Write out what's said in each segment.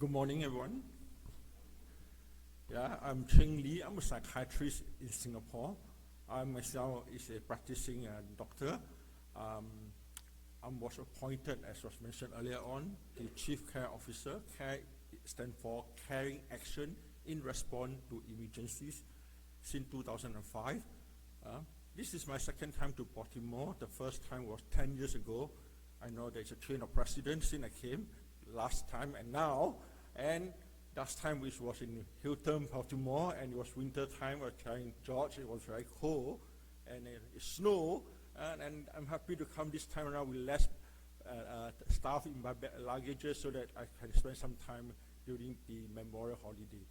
Good morning, everyone. I'm Cheng. I'm a psychiatrist in Singapore. I myself is a practicing doctor. I was appointed, as was mentioned earlier on, the Chief Care Officer. Care stands for Caring Action in Response to Emergencies since 2005. This is my second time to Baltimore. The first time was 10 years ago. I know there's a chain of precedent since I came last time and now. And last time which was in Hilton, Baltimore, and it was winter time. I was trying George. It was very cold, and it snowed. And I'm happy to come this time around with less stuff in my luggage so that I can spend some time during the Memorial Holiday.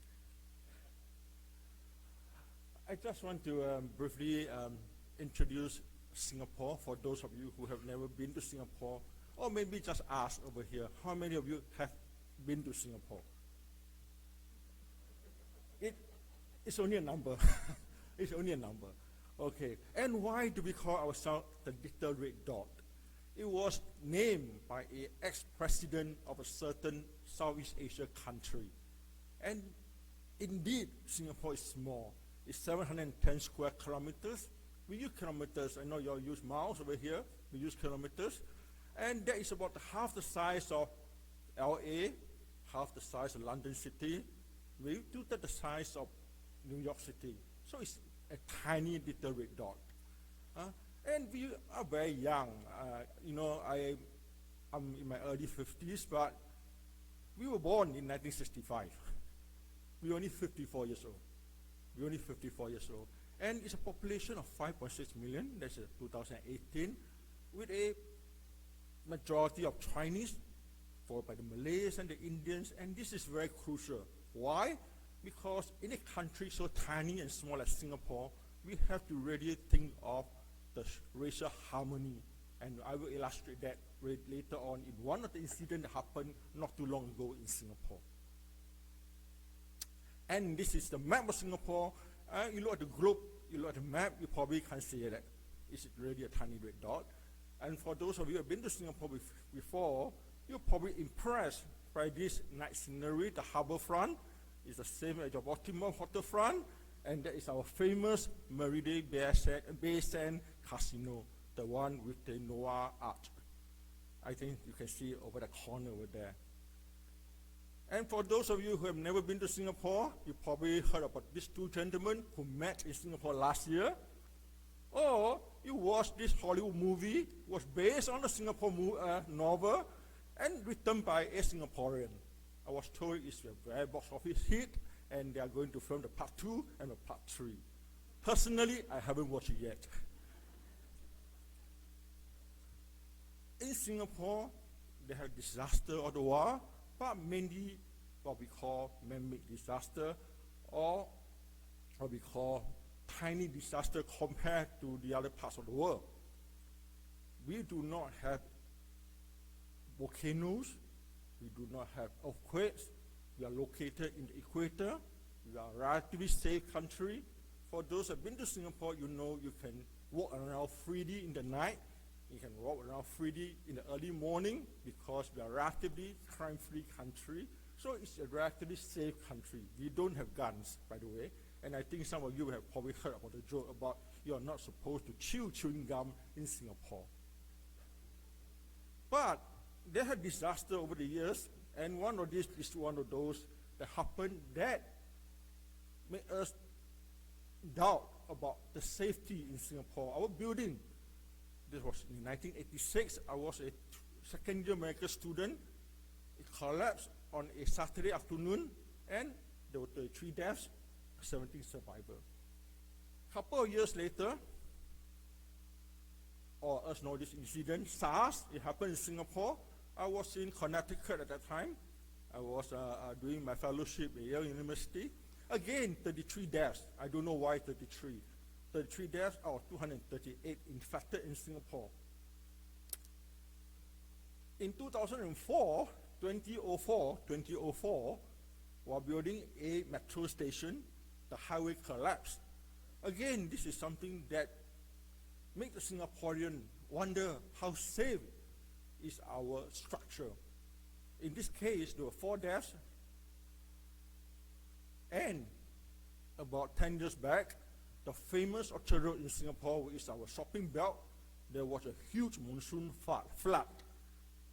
I just want to briefly introduce Singapore for those of you who have never been to Singapore, or maybe just ask over here, how many of you have been to Singapore? It's only a number. It's only a number. Okay. And why do we call ourselves the Little Red Dot? It was named by an ex-president of a certain Southeast Asia country. And indeed, Singapore is small. It's 710 square kilometers. We use kilometers. I know you all use miles over here. We use kilometers. And that is about half the size of LA, half the size of London City, maybe two-thirds the size of New York City. So it's a tiny little red dot. And we are very young. I'm in my early 50s, but we were born in 1965. We're only 54 years old. And it's a population of 5.6 million, that's 2018, with a majority of Chinese, followed by the Malays and the Indians, and this is very crucial. Why? Because in a country so tiny and small as Singapore, we have to really think of the racial harmony, and I will illustrate that later on in one of the incidents that happened not too long ago in Singapore. And this is the map of Singapore. You look at the globe, you look at the map, you probably can't see that. It's really a tiny red dot. And for those of you who have been to Singapore before, you're probably impressed by this night scenery. The harbour front is the same as the Baltimore waterfront, and that is our famous Meridian Bay Sand Casino, the one with the Noah Arch. I think you can see over the corner over there. And for those of you who have never been to Singapore, you probably heard about these two gentlemen who met in Singapore last year. Or you watched this Hollywood movie, was based on a Singapore novel and written by a Singaporean. I was told it's a very box office hit, and they are going to film the part 2 and the part 3. Personally, I haven't watched it yet. In Singapore, they have disaster all the while, but mainly what we call man-made disaster, or what we call tiny disaster compared to the other parts of the world. We do not have volcanoes, we do not have earthquakes. We are located in the equator. We are a relatively safe country. For those who have been to Singapore, you know you can walk around freely in the night. You can walk around freely in the early morning because we are a relatively crime-free country. So it's a relatively safe country. We don't have guns, by the way. And I think some of you have probably heard about the joke about you are not supposed to chew chewing gum in Singapore. But they had disaster over the years, and one of these is one of those that happened that made us doubt about the safety in Singapore. Our building, this was in 1986, I was a second-year medical student. It collapsed on a Saturday afternoon, and there were 33 deaths, 17 survivors. A couple of years later, or us know this incident, SARS, it happened in Singapore. I was in Connecticut at that time. I was doing my fellowship at Yale University. Again, 33 deaths. I don't know why 33. 33 deaths out of 238 infected in Singapore. In 2004, while building a metro station, the highway collapsed. Again, this is something that makes the Singaporean wonder how safe is our structure. In this case, there were 4 deaths, And about 10 years back, the famous Orchard Road in Singapore, which is our shopping belt, there was a huge monsoon flood.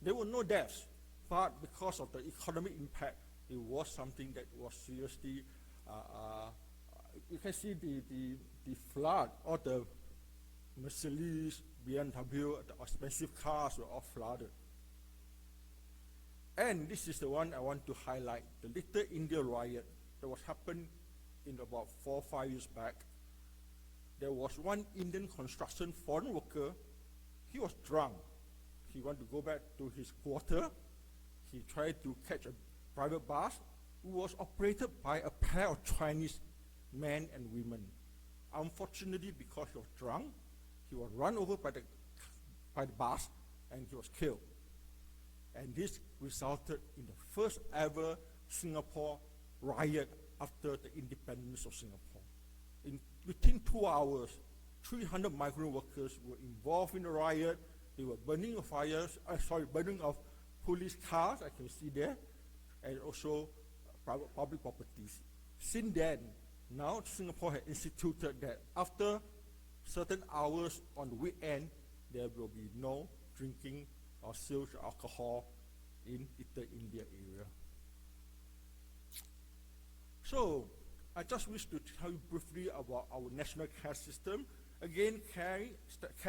There were no deaths, but because of the economic impact, it was something that was seriously, you can see the flood, all the Mercedes, BMW, the expensive cars were all flooded. And this is the one I want to highlight, the Little India riot that was happened in about 4 or 5 years back. There was one Indian construction foreign worker. He was drunk. He wanted to go back to his quarter. He tried to catch a private bus who was operated by a pair of Chinese men and women. Unfortunately, because he was drunk, he was run over by the bus and he was killed. And this resulted in the first ever Singapore riot after the independence of Singapore. Within 2 hours, 300 migrant workers were involved in the riot. They were burning of police cars, I can see there, and also public properties. Since then, now Singapore has instituted that after certain hours on the weekend, there will be no drinking or sales of alcohol in Little India area. So, I just wish to tell you briefly about our national care system. Again, care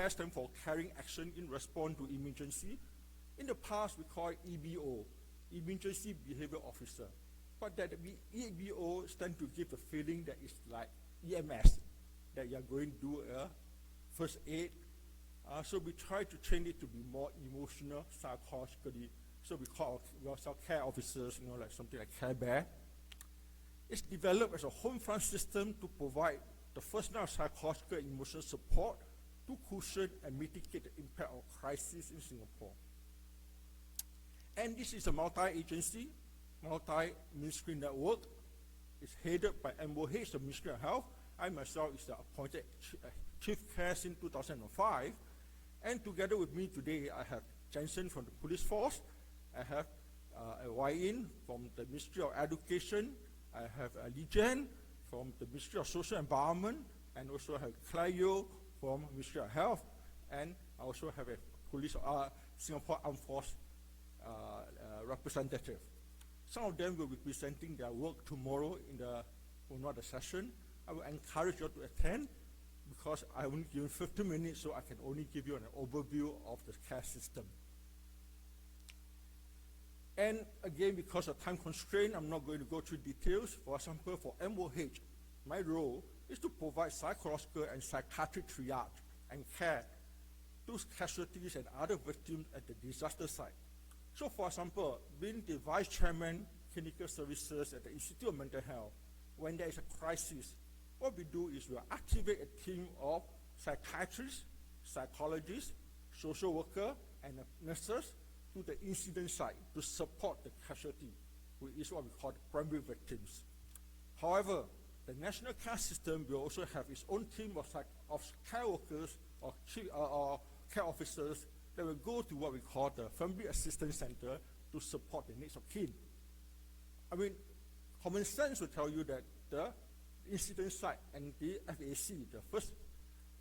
stands for Caring Action in Response to Emergency. In the past, we call it EBO, Emergency Behavior Officer. But that EBO stands to give the feeling that it's like EMS, that you are going to do a first aid. So we try to train it to be more emotional, psychologically. So we call ourselves care officers, like something like Care Bear. It's developed as a home front system to provide the first line of psychological and emotional support to cushion and mitigate the impact of crisis in Singapore. And this is a multi-agency, multi-ministry network. It's headed by MOH, the Ministry of Health. I myself is the appointed Chief Care since 2005. And together with me today, I have Jansen from the police force. I have Wai-In from the Ministry of Education. I have Lijen from the Ministry of Social Environment, and also have Clayo from Ministry of Health, and I also have a police Singapore Armed Force representative. Some of them will be presenting their work tomorrow in the session. I will encourage you to attend because I only give you 15 minutes, so I can only give you an overview of the care system. And again, because of time constraint, I'm not going to go through details. For example, for MOH, my role is to provide psychological and psychiatric triage and care to casualties and other victims at the disaster site. So for example, being the Vice Chairman, Clinical Services at the Institute of Mental Health, when there is a crisis, what we do is we activate a team of psychiatrists, psychologists, social workers, and nurses to the incident site to support the casualty, which is what we call the primary victims. However, the national care system will also have its own team of care workers or care officers that will go to what we call the Family Assistance Center to support the needs of kin. I mean, common sense will tell you that the incident site and the FAC, the first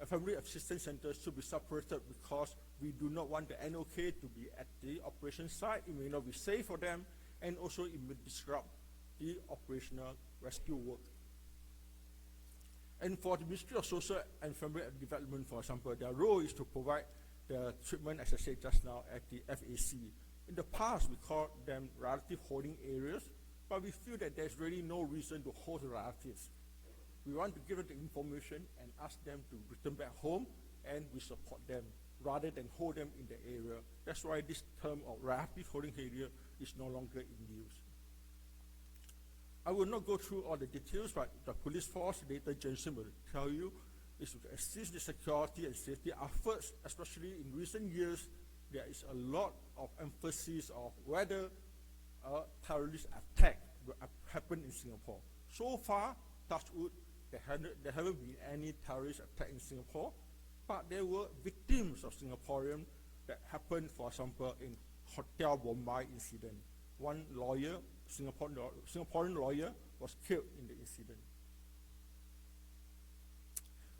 Family Assistance Center, should be separated because we do not want the NOK to be at the operation site. It may not be safe for them, and also it may disrupt the operational rescue work. And for the Ministry of Social and Family Development, for example, their role is to provide the treatment, as I said just now, at the FAC. In the past, we called them relative holding areas, but we feel that there's really no reason to hold the relatives. We want to give them the information and ask them to return back home, and we support them rather than hold them in the area. That's why this term of relative holding area is no longer in use. I will not go through all the details, but the police force, later Jansen will tell you, is to assist the security and safety efforts, especially in recent years. There is a lot of emphasis of whether a terrorist attack will happen in Singapore. So far, touch wood, there haven't been any terrorist attack in Singapore, but there were victims of Singaporeans that happened, for example, in Hotel Bombay incident. one lawyer, Singaporean lawyer, was killed in the incident.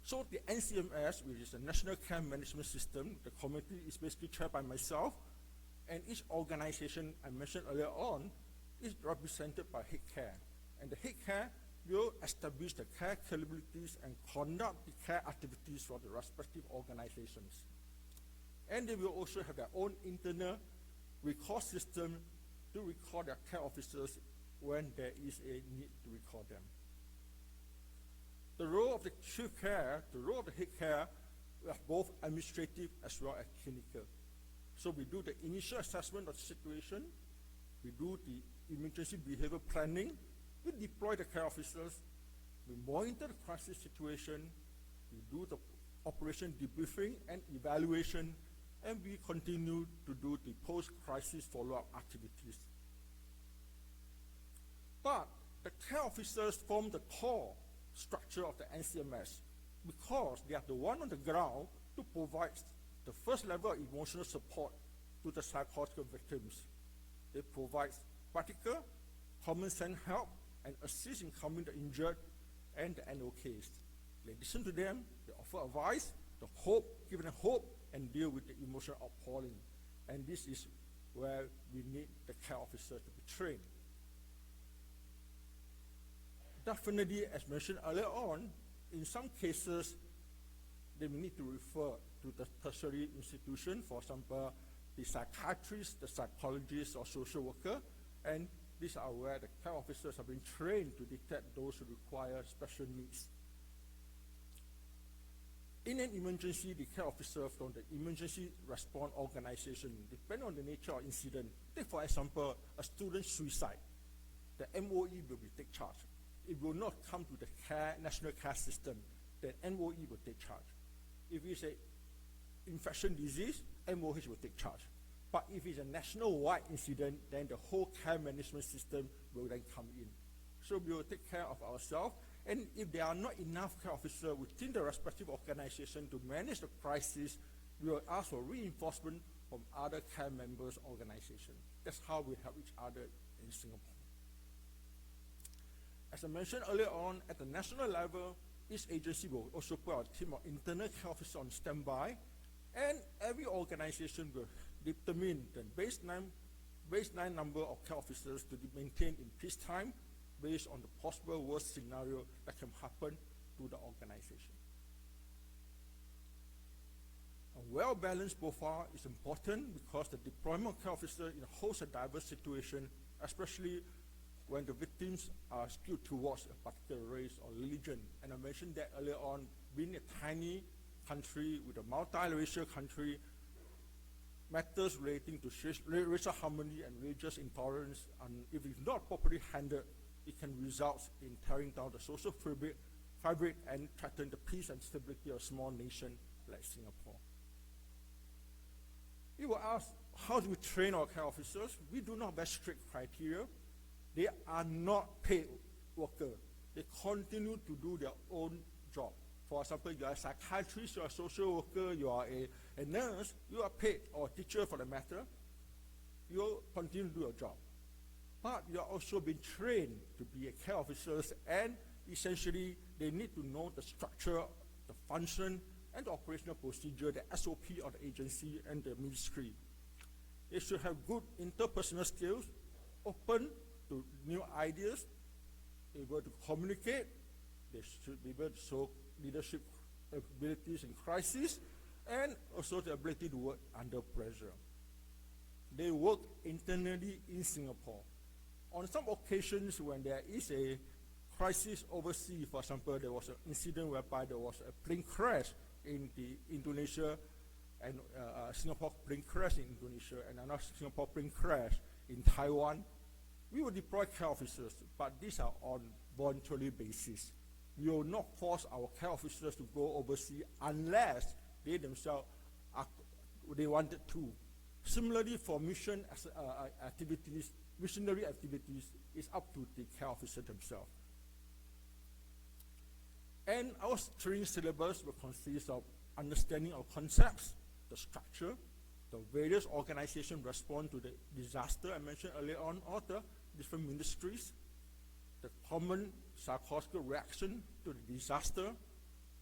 So the NCMS, which is the National Care Management System, the committee is basically chaired by myself, and each organization I mentioned earlier on is represented by head care. And the head care will establish the care capabilities and conduct the care activities for the respective organizations. And they will also have their own internal record system to record their care officers when there is a need to record them. The role of the chief care, the role of the head care, are both administrative as well as clinical. So we do the initial assessment of the situation, we do the emergency behavior planning, we deploy the care officers, we monitor the crisis situation, we do the operation debriefing and evaluation, and we continue to do the post-crisis follow-up activities. But the care officers form the core structure of the NCMS because they are the one on the ground to provide the first level of emotional support to the psychotic victims. They provide practical, common sense help and assist in calming the injured and the NOKs. They listen to them, they offer advice, give them hope, and deal with the emotional outpouring. And this is where we need the care officer to be trained. Definitely, as mentioned earlier on, in some cases, they may need to refer to the tertiary institution, for example, the psychiatrist, the psychologist, or social worker, and these are where the care officers have been trained to detect those who require special needs. In an emergency, the care officer from the emergency response organization, depending on the nature of incident, take for example, a student suicide, the MOE will take charge. It will not come to the national care system, then MOE will take charge. If it's an infection disease, MOH will take charge. But if it's a national-wide incident, then the whole care management system will then come in. So we will take care of ourselves, and if there are not enough care officers within the respective organization to manage the crisis, we will ask for reinforcement from other care members' organizations. That's how we help each other in Singapore. As I mentioned earlier on, at the national level, each agency will also put a team of internal care officers on standby, and every organization will determine the baseline number of care officers to be maintained in peacetime based on the possible worst scenario that can happen to the organization. A well-balanced profile is important because the deployment of care officers holds a diverse situation, especially when the victims are skewed towards a particular race or religion. And I mentioned that earlier on, being a tiny country with a multiracial country, matters relating to racial harmony and religious intolerance, and if it's not properly handled, it can result in tearing down the social fabric and threaten the peace and stability of a small nation like Singapore. You will ask, how do we train our care officers? We do not have strict criteria. They are not paid workers. They continue to do their own job. For example, you are a psychiatrist, you are a social worker, you are a nurse, you are paid, or a teacher for the matter, you continue to do your job. But you are also being trained to be a care officers, and essentially they need to know the structure, the function, and the operational procedure, the SOP of the agency and the ministry. They should have good interpersonal skills, open to new ideas, able to communicate. They should be able to show leadership abilities in crisis, and also the ability to work under pressure. They work internally in Singapore. On some occasions when there is a crisis overseas, for example, there was an incident whereby there was a plane crash in Indonesia, and Singapore plane crash in Indonesia, and another Singapore plane crash in Taiwan. We will deploy care officers, but these are on voluntary basis. We will not force our care officers to go overseas unless they themselves they wanted to. Similarly, for missionary activities, it's up to the care officer themselves. And our training syllabus will consist of understanding of concepts, the structure, The various organizations respond to the disaster I mentioned earlier on, or the different ministries, the common psychological reaction to the disaster,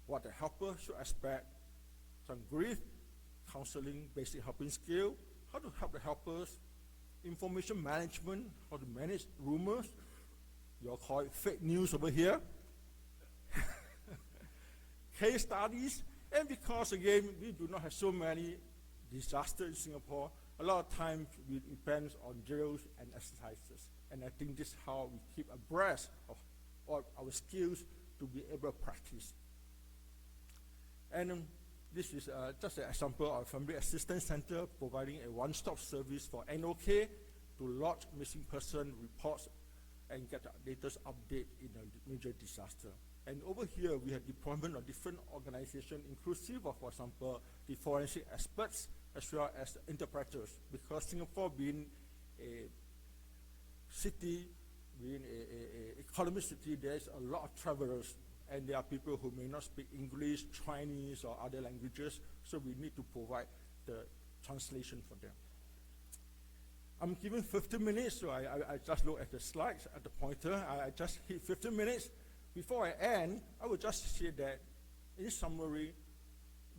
what the helper should expect, some grief, counseling, basic helping skill, how to help the helpers, information management, how to manage rumors, you all call it fake news over here, case studies, and because again, we do not have so many disasters in Singapore, a lot of times we depend on drills and exercises. And I think this is how we keep abreast of all our skills to be able to practice. And this is just an example of a Family Assistance Center providing a one-stop service for NOK to lodge missing person reports and get the latest update in a major disaster. And over here, we have deployment of different organizations, inclusive of, for example, the forensic experts, as well as the interpreters, because Singapore being a city, being an economic city, there's a lot of travelers, and there are people who may not speak English, Chinese, or other languages, so we need to provide the translation for them. I'm given 15 minutes, so I just look at the slides, at the pointer. I just hit 15 minutes. Before I end, I will just say that, in summary,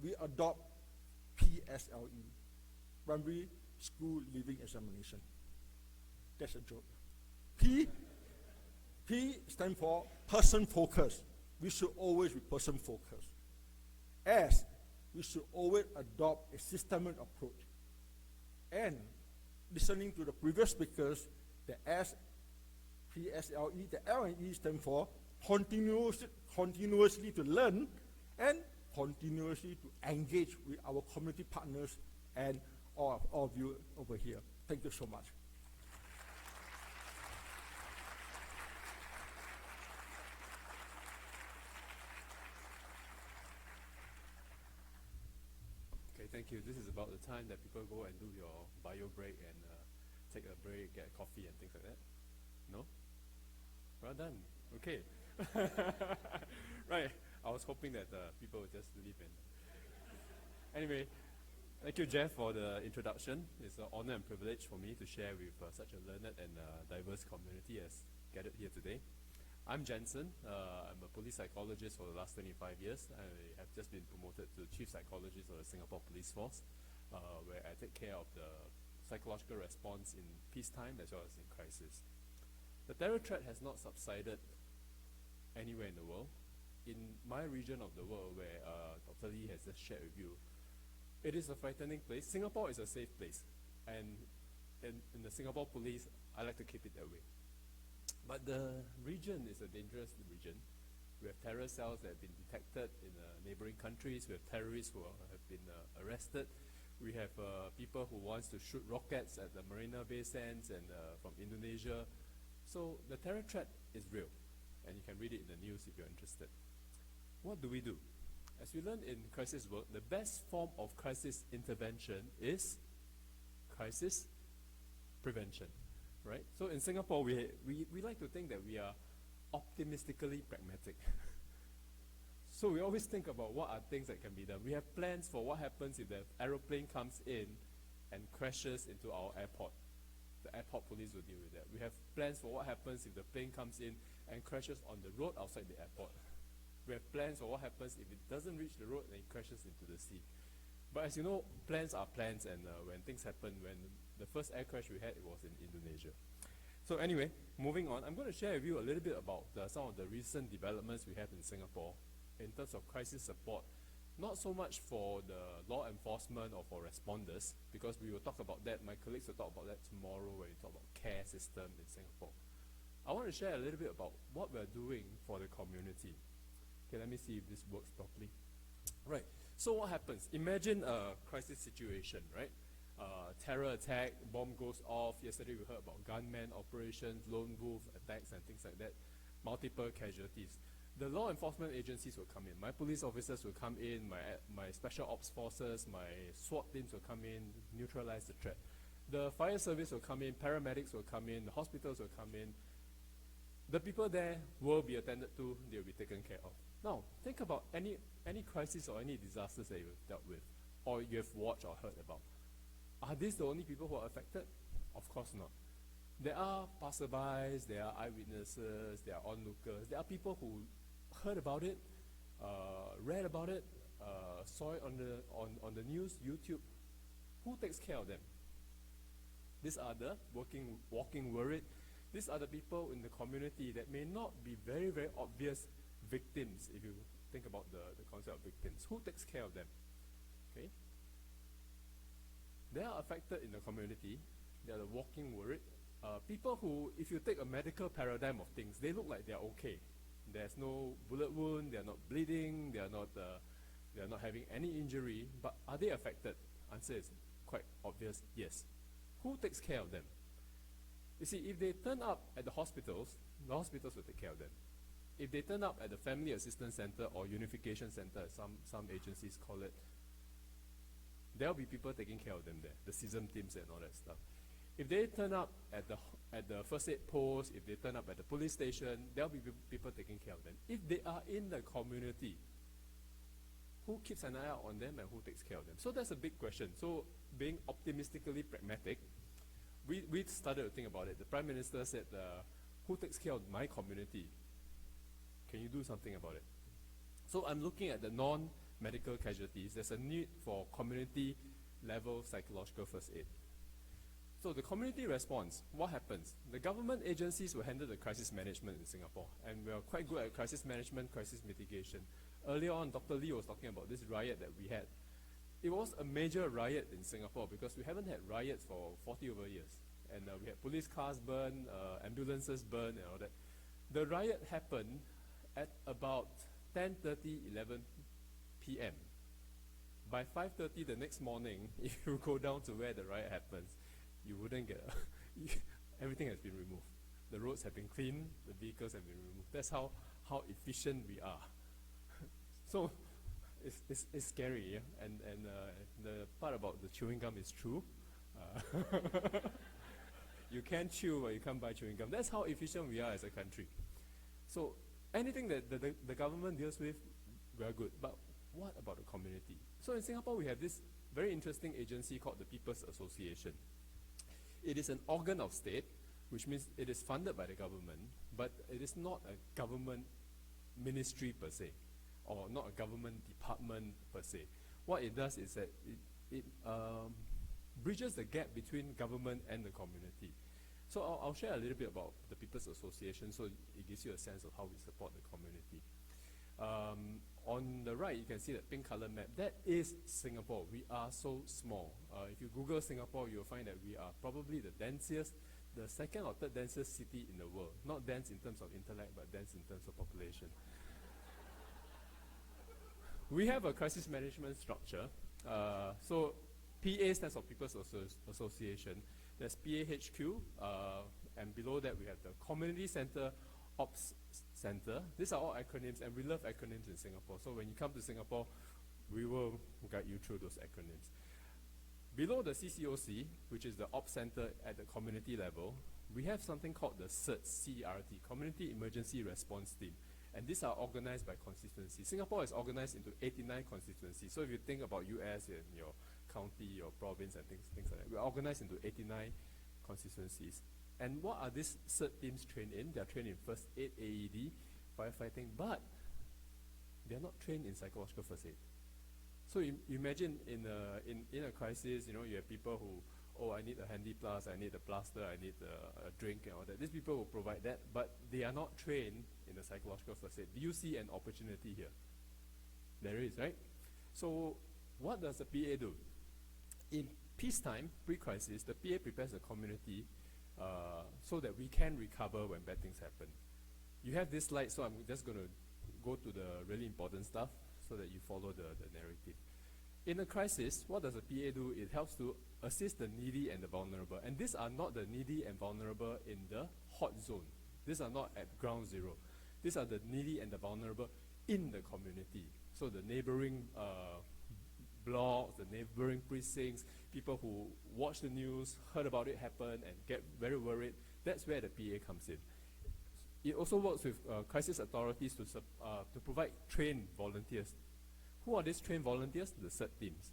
we adopt PSLE, Primary School Leaving Examination. That's a joke. P stands for person focused. We should always be person focused. S, we should always adopt a systemic approach. And listening to the previous speakers, the S, PSLE, the L and E stand for continuously to learn and continuously to engage with our community partners and all of you over here. Thank you so much. Okay, thank you. This is about the time that people go and do your bio break and take a break, get coffee and things like that. No? Well done. Okay. Right. I was hoping that people would just leave and anyway, thank you, Jeff, for the introduction. It's an honor and privilege for me to share with such a learned and diverse community as gathered here today. I'm Jansen. I'm a police psychologist for the last 25 years. I have just been promoted to Chief Psychologist of the Singapore Police Force, where I take care of the psychological response in peacetime as well as in crisis. The terror threat has not subsided anywhere in the world. In my region of the world, where Dr. Lee has just shared with you, it is a frightening place. Singapore is a safe place, and in the Singapore Police, I like to keep it that way. But the region is a dangerous region. We have terror cells that have been detected in neighboring countries. We have terrorists who have been arrested. We have people who want to shoot rockets at the Marina Bay Sands and from Indonesia. So the terror threat is real, and you can read it in the news if you're interested. What do we do? As we learned in crisis work, the best form of crisis intervention is crisis prevention, right? So in Singapore, we like to think that we are optimistically pragmatic. So we always think about what are things that can be done. We have plans for what happens if the aeroplane comes in and crashes into our airport. The airport police will deal with that. We have plans for what happens if the plane comes in and crashes on the road outside the airport. We have plans for what happens if it doesn't reach the road and it crashes into the sea. But as you know, plans are plans, and when things happen, when the first air crash we had, it was in Indonesia. So anyway, moving on, I'm going to share with you a little bit about some of the recent developments we have in Singapore in terms of crisis support. Not so much for the law enforcement or for responders, because we will talk about that. My colleagues will talk about that tomorrow when we talk about care system in Singapore. I want to share a little bit about what we're doing for the community. Okay, let me see if this works properly. Right, so what happens? Imagine a crisis situation, right? Terror attack, bomb goes off. Yesterday we heard about gunman operations, lone wolf attacks and things like that. Multiple casualties. The law enforcement agencies will come in. My police officers will come in, my special ops forces, my SWAT teams will come in, neutralize the threat. The fire service will come in, paramedics will come in, the hospitals will come in. The people there will be attended to, they will be taken care of. Now, think about any crisis or any disasters that you've dealt with, or you have watched or heard about. these the only people who are affected? Of course not. There are passerbys, there are eyewitnesses, there are onlookers, there are people who heard about it, read about it, saw it on the news, YouTube. Who takes care of them? These are the walking worried. These are the people in the community that may not be very, very obvious victims, if you think about the concept of victims. Who takes care of them? Okay? They are affected in the community. They are the walking worried. People who, if you take a medical paradigm of things, they look like they are okay. There's no bullet wound, they are not bleeding, they are not having any injury, but are they affected? Answer is quite obvious, yes. Who takes care of them? You see, if they turn up at the hospitals will take care of them. If they turn up at the Family Assistance Center or Unification Center, some agencies call it, there will be people taking care of them there, the seasoned teams and all that stuff. If they turn up at the first aid post, if they turn up at the police station, there will be people taking care of them. If they are in the community, who keeps an eye out on them and who takes care of them? So that's a big question. So being optimistically pragmatic, we started to think about it. The Prime Minister said, who takes care of my community? Can you do something about it? So I'm looking at the non-medical casualties. There's a need for community-level psychological first aid. So the community response, what happens? The government agencies will handle the crisis management in Singapore, and we are quite good at crisis management, crisis mitigation. Earlier on, Dr. Lee was talking about this riot that we had. It was a major riot in Singapore because we haven't had riots for 40 over years. And we had police cars burned, ambulances burned and all that. The riot happened at about 10:30, 11 p.m. By 5:30 the next morning, if you go down to where the riot happens, you wouldn't get everything has been removed. The roads have been cleaned, the vehicles have been removed. That's how efficient we are. So it's scary, yeah? And the part about the chewing gum is true. You can chew, but you can't buy chewing gum. That's how efficient we are as a country. So anything that the government deals with, we are good. But what about the community? So in Singapore, we have this very interesting agency called the People's Association. It is an organ of state, which means it is funded by the government, but it is not a government ministry per se, or not a government department per se. What it does is that it bridges the gap between government and the community. So I'll share a little bit about the People's Association so it gives you a sense of how we support the community. On the right, you can see that pink color map. That is Singapore. We are so small. If you Google Singapore, you'll find that we are probably the densest, the second or third densest city in the world. Not dense in terms of intellect, but dense in terms of population. We have a crisis management structure. So PA stands for People's Association. There's PAHQ, and below that we have the Community Center, Ops Center. These are all acronyms, and we love acronyms in Singapore. So when you come to Singapore, we will guide you through those acronyms. Below the CCOC, which is the Ops Center at the community level, we have something called the CERT, C-E-R-T, Community Emergency Response Team. And these are organized by constituency. Singapore is organized into 89 constituencies. So if you think about US and your county, your province, and things like that, we're organized into 89 constituencies. And what are these CERT teams trained in? They're trained in first aid, AED, firefighting, but they're not trained in psychological first aid. So you imagine in a crisis, you have people who, I need a handy plus, I need a plaster, I need a drink and all that. These people will provide that, but they are not trained in the psychological first aid. Do you see an opportunity here? There is, right? So what does the PA do? In peacetime, pre-crisis, the PA prepares the community so that we can recover when bad things happen. You have this slide, so I'm just going to go to the really important stuff so that you follow the narrative. In a crisis, what does a PA do? It helps to assist the needy and the vulnerable. And these are not the needy and vulnerable in the hot zone. These are not at ground zero. These are the needy and the vulnerable in the community. So the neighboring blocks, the neighboring precincts, people who watch the news, heard about it happen, and get very worried. That's where the PA comes in. It also works with crisis authorities to provide trained volunteers. Who are these trained volunteers? The CERT teams.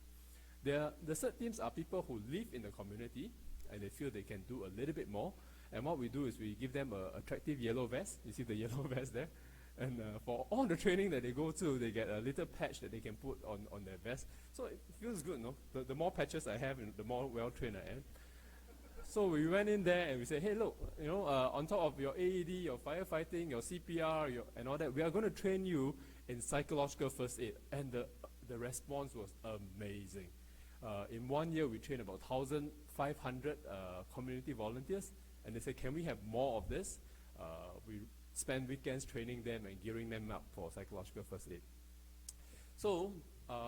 The CERT teams are people who live in the community and they feel they can do a little bit more. And what we do is we give them an attractive yellow vest. You see the yellow vest there? And for all the training that they go to, they get a little patch that they can put on their vest. So it feels good, no? The more patches I have, the more well-trained I am. So we went in there and we said, hey, look, on top of your AED, your firefighting, your CPR, and all that, we are going to train you in psychological first aid. And the response was amazing. In 1 year, we trained about 1,500 community volunteers. And they said, can we have more of this? We spend weekends training them and gearing them up for psychological first aid. So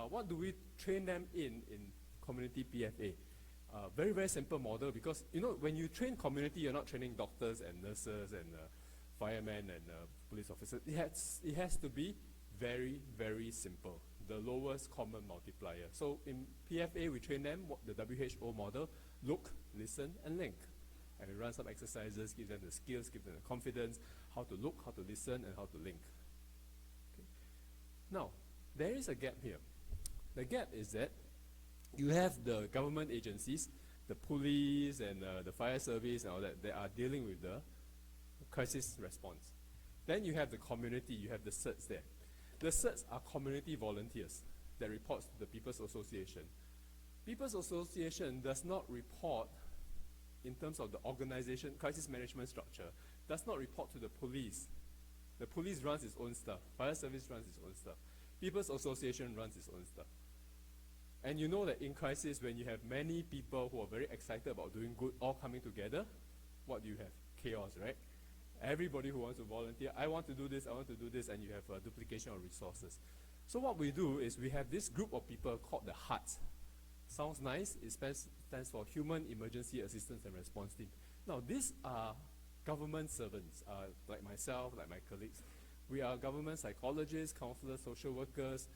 what do we train them in community PFA? Very, very simple model, because when you train community, you're not training doctors and nurses and firemen and police officers. It has to be very, very simple. The lowest common multiplier. So in PFA, we train them the WHO model: look, listen, and link. And we run some exercises, give them the skills, give them the confidence, how to look, how to listen, and how to link. Okay. Now, there is a gap here. The gap is that you have the government agencies, the police and the fire service and all that, they are dealing with the crisis response. Then you have the community, you have the CERTs there. The CERTs are community volunteers that reports to the People's Association. People's Association does not report in terms of the organization, crisis management structure, does not report to the police. The police runs its own stuff. Fire service runs its own stuff. People's Association runs its own stuff. And you know that in crisis, when you have many people who are very excited about doing good all coming together, what do you have? Chaos, right? Everybody who wants to volunteer, I want to do this, I want to do this, and you have a duplication of resources. So what we do is we have this group of people called the HUTs. Sounds nice. It stands for Human Emergency Assistance and Response Team. Now, these are government servants, like myself, like my colleagues. We are government psychologists, counselors, social workers.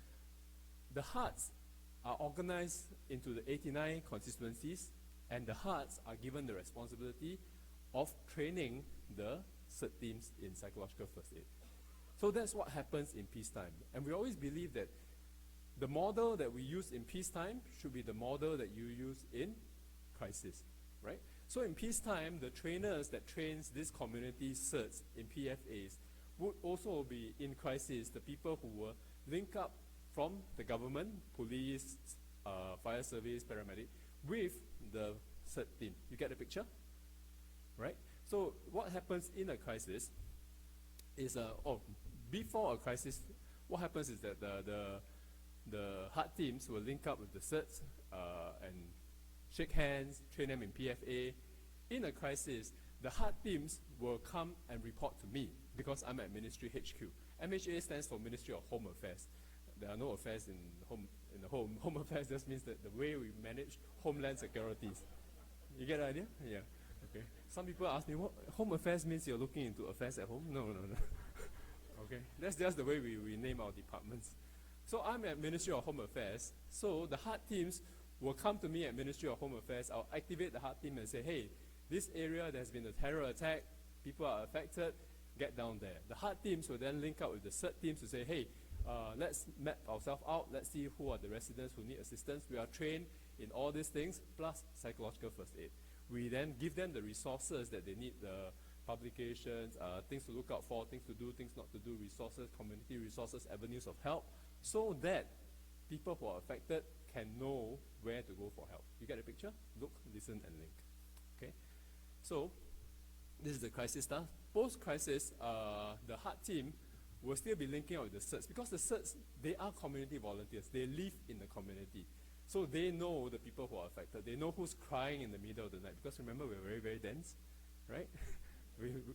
The HUTs are organized into the 89 constituencies, and the HUTs are given the responsibility of training the CERT teams in psychological first aid. So that's what happens in peacetime. And we always believe that the model that we use in peacetime should be the model that you use in crisis, right? So in peacetime, the trainers that trains this community CERTs in PFAs would also be in crisis, the people who will link up from the government, police, fire service, paramedic, with the CERT team. You get the picture? Right? So what happens in a crisis is, before a crisis, what happens is that the HUT teams will link up with the CERTs and shake hands, train them in PFA. In a crisis, the HUT teams will come and report to me because I'm at Ministry HQ. MHA stands for Ministry of Home Affairs. There are no affairs in the home. Home affairs just means that the way we manage homeland securities. You get the idea? Yeah. Okay. Some people ask me, what home affairs means you're looking into affairs at home? No. Okay. That's just the way we name our departments. So I'm at Ministry of Home Affairs. So the HUT teams will come to me at Ministry of Home Affairs. I'll activate the HUT team and say, hey, this area there's been a terror attack, people are affected, get down there. The HUT teams will then link up with the CERT teams to say, hey, let's map ourselves out, let's see who are the residents who need assistance. We are trained in all these things, plus psychological first aid. We then give them the resources that they need, the publications, things to look out for, things to do, things not to do, resources, community resources, avenues of help, so that people who are affected can know where to go for help. You get the picture? Look, listen, and link. Okay? So, this is the crisis stuff. Post-crisis, the HUT team will still be linking up with the CERTs, because the CERTs, they are community volunteers. They live in the community. So they know the people who are affected. They know who's crying in the middle of the night, because remember, we're very, very dense, right?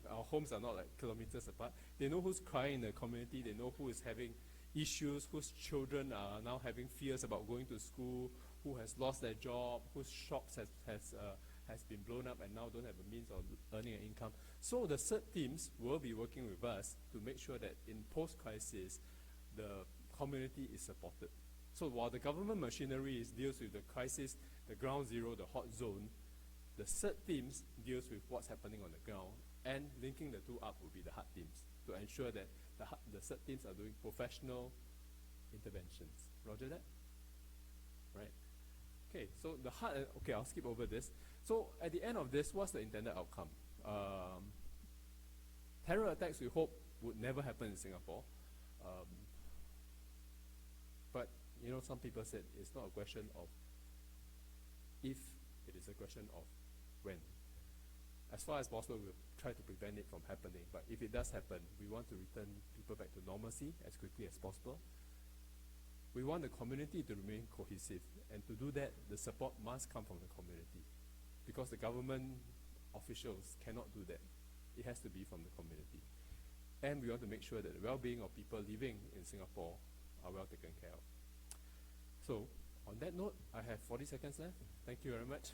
Our homes are not like kilometers apart. They know who's crying in the community. They know who is having issues, whose children are now having fears about going to school, who has lost their job, whose shops has been blown up and now don't have a means of earning an income. So the CERT teams will be working with us to make sure that in post-crisis, the community is supported. So while the government machinery deals with the crisis, the ground zero, the hot zone, the CERT teams deals with what's happening on the ground, and linking the two up will be the HUT teams to ensure that the CERT teams are doing professional interventions. Roger that? Right. Okay, so the heart, okay, I'll skip over this. So at the end of this, what's the intended outcome? Terror attacks, we hope, would never happen in Singapore. But, you know, some people said it's not a question of if, it is a question of when. As far as possible, we'll try to prevent it from happening. But if it does happen, we want to return people back to normalcy as quickly as possible. We want the community to remain cohesive. And to do that, the support must come from the community. Because the government officials cannot do that. It has to be from the community. And we want to make sure that the well-being of people living in Singapore are well taken care of. So, on that note, I have 40 seconds left. Thank you very much.